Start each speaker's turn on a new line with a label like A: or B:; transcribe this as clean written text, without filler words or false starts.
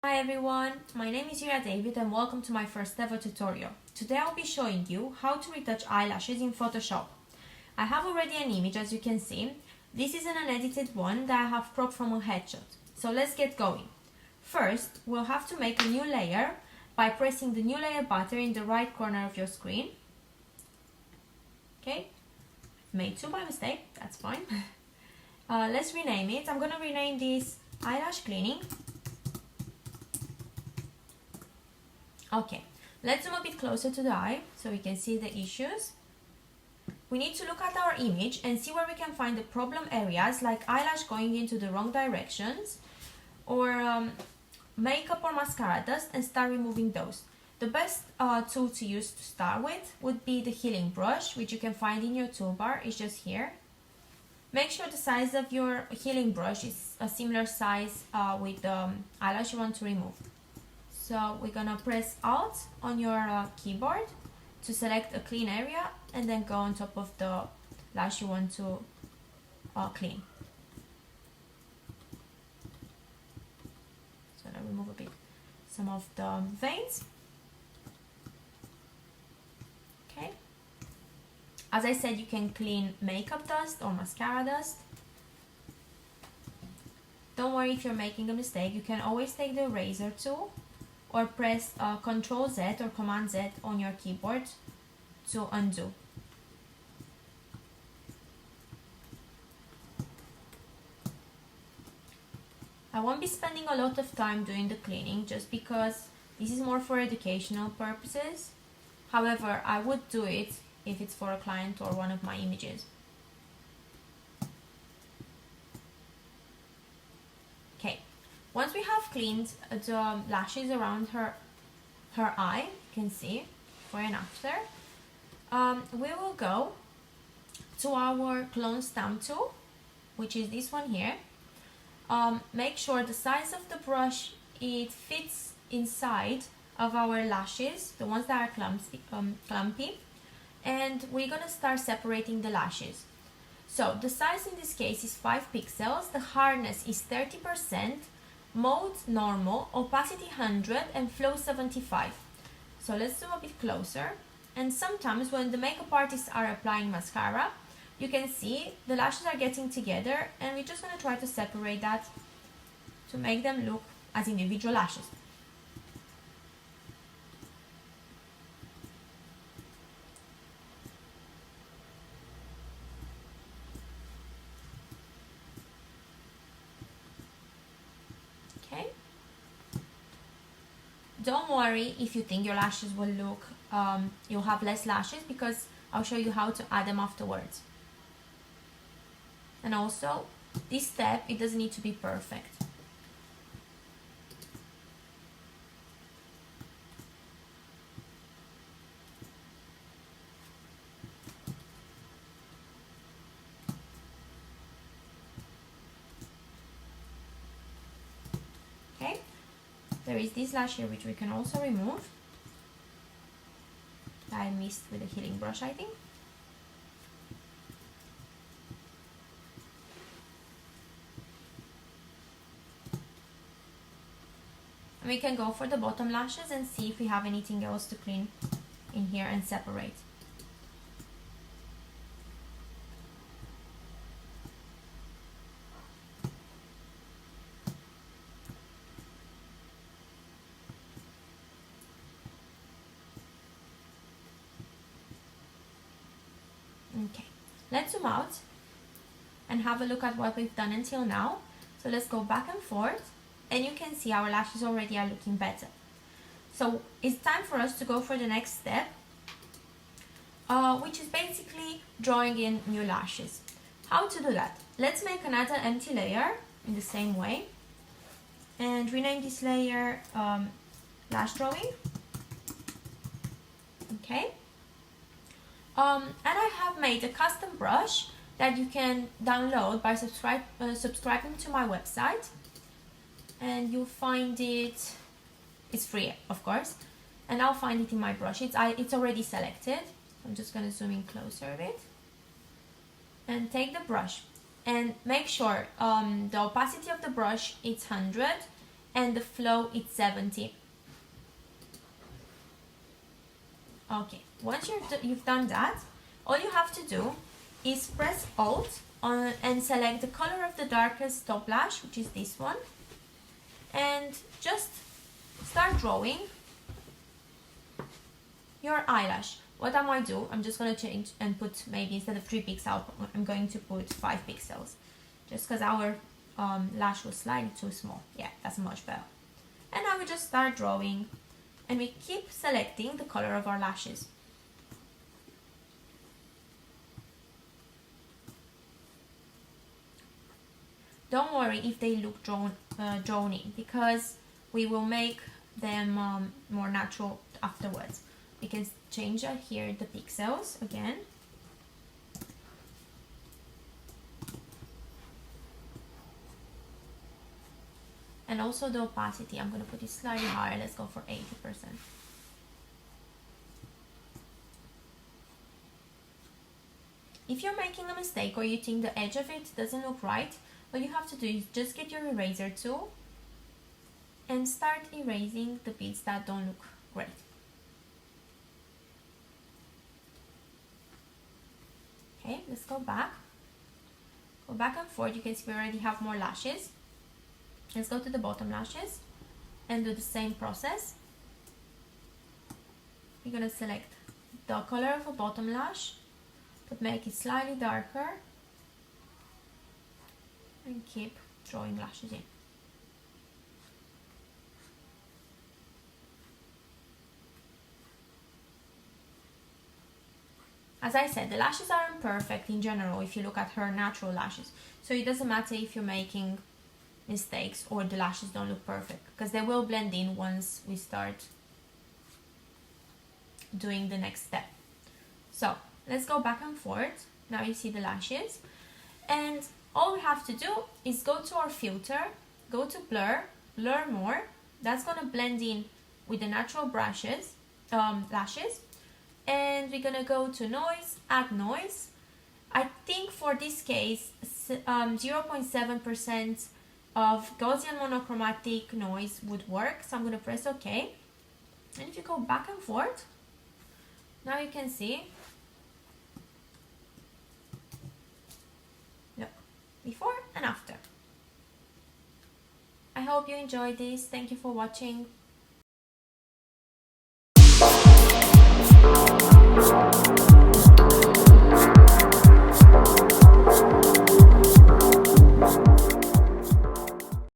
A: Hi everyone, my name is Ira David and welcome to my first ever tutorial. Today I'll be showing you how to retouch eyelashes in Photoshop. I have already an image as you can see. This is an unedited one that I have cropped from a headshot. So let's get going. First, we'll have to make a new layer by pressing the new layer button in the right corner of your screen. Okay, made two by mistake, that's fine. Let's rename it. I'm gonna rename this eyelash cleaning. Okay, let's zoom a bit closer to the eye so we can see the issues. We need to look at our image and see where we can find the problem areas like eyelash going into the wrong directions or makeup or mascara dust and start removing those. The best tool to use to start with would be the healing brush, which you can find in your toolbar. It's just here. Make sure the size of your healing brush is a similar size with the eyelash you want to remove. So we're gonna press Alt on your keyboard to select a clean area and then go on top of the lash you want to clean. So now remove a bit some of the veins. Okay. As I said, you can clean makeup dust or mascara dust. Don't worry if you're making a mistake, you can always take the eraser tool or press Ctrl Z or Command Z on your keyboard to undo. I won't be spending a lot of time doing the cleaning just because this is more for educational purposes. However, I would do it if it's for a client or one of my images. Okay. Once we have cleaned the lashes around her eye, you can see before and after, we will go to our clone stamp tool, which is this one here. Make sure the size of the brush, it fits inside of our lashes, the ones that are clumpy, and we're gonna start separating the lashes. So the size in this case is 5 pixels, the hardness is 30%, mode normal, opacity 100 and flow 75. So let's zoom a bit closer, and sometimes when the makeup artists are applying mascara, you can see the lashes are getting together and we're just going to try to separate that to make them look as individual lashes. Don't worry if you think your lashes will look, you'll have less lashes, because I'll show you how to add them afterwards. And also, this step, it doesn't need to be perfect. Okay. There is this lash here which we can also remove. I missed with the healing brush, I think. And we can go for the bottom lashes and see if we have anything else to clean in here and separate. Okay, let's zoom out and have a look at what we've done until now. So let's go back and forth, and you can see our lashes already are looking better. So it's time for us to go for the next step, which is basically drawing in new lashes. How to do that? Let's make another empty layer in the same way and rename this layer lash drawing. Okay. And I have made a custom brush that you can download by subscribing to my website, and you'll find it, it's free of course, and I'll find it in my brush. It's already selected. I'm just going to zoom in closer a bit and take the brush and make sure the opacity of the brush is 100 and the flow is 70. Okay, once you've done that, all you have to do is press Alt and select the color of the darkest top lash, which is this one, and just start drawing your eyelash. What I might do, I'm just going to change and put, maybe instead of 3 pixels, I'm going to put 5 pixels, just because our lash was slightly too small. Yeah, that's much better. And now we just start drawing, and we keep selecting the color of our lashes. Don't worry if they look drawn in, because we will make them more natural afterwards. We can change here the pixels again. And also the opacity, I'm going to put it slightly higher. Let's go for 80%. If you're making a mistake or you think the edge of it doesn't look right, what you have to do is just get your eraser tool and start erasing the bits that don't look great. Okay, let's go back. Go back and forth. You can see we already have more lashes. Let's go to the bottom lashes and do the same process. We're going to select the color of a bottom lash, but make it slightly darker, and keep drawing lashes in. As I said, the lashes aren't perfect in general if you look at her natural lashes, so it doesn't matter if you're making mistakes or the lashes don't look perfect, because they will blend in once we start doing the next step. So let's go back and forth. Now you see the lashes, and all we have to do is go to our filter, go to blur, blur more. That's gonna blend in with the natural lashes, and we're gonna go to noise, add noise. I think for this case 0.7% of Gaussian monochromatic noise would work, so I'm going to press OK. And if you go back and forth, now you can see, look, before and after. I hope you enjoyed this. Thank you for watching.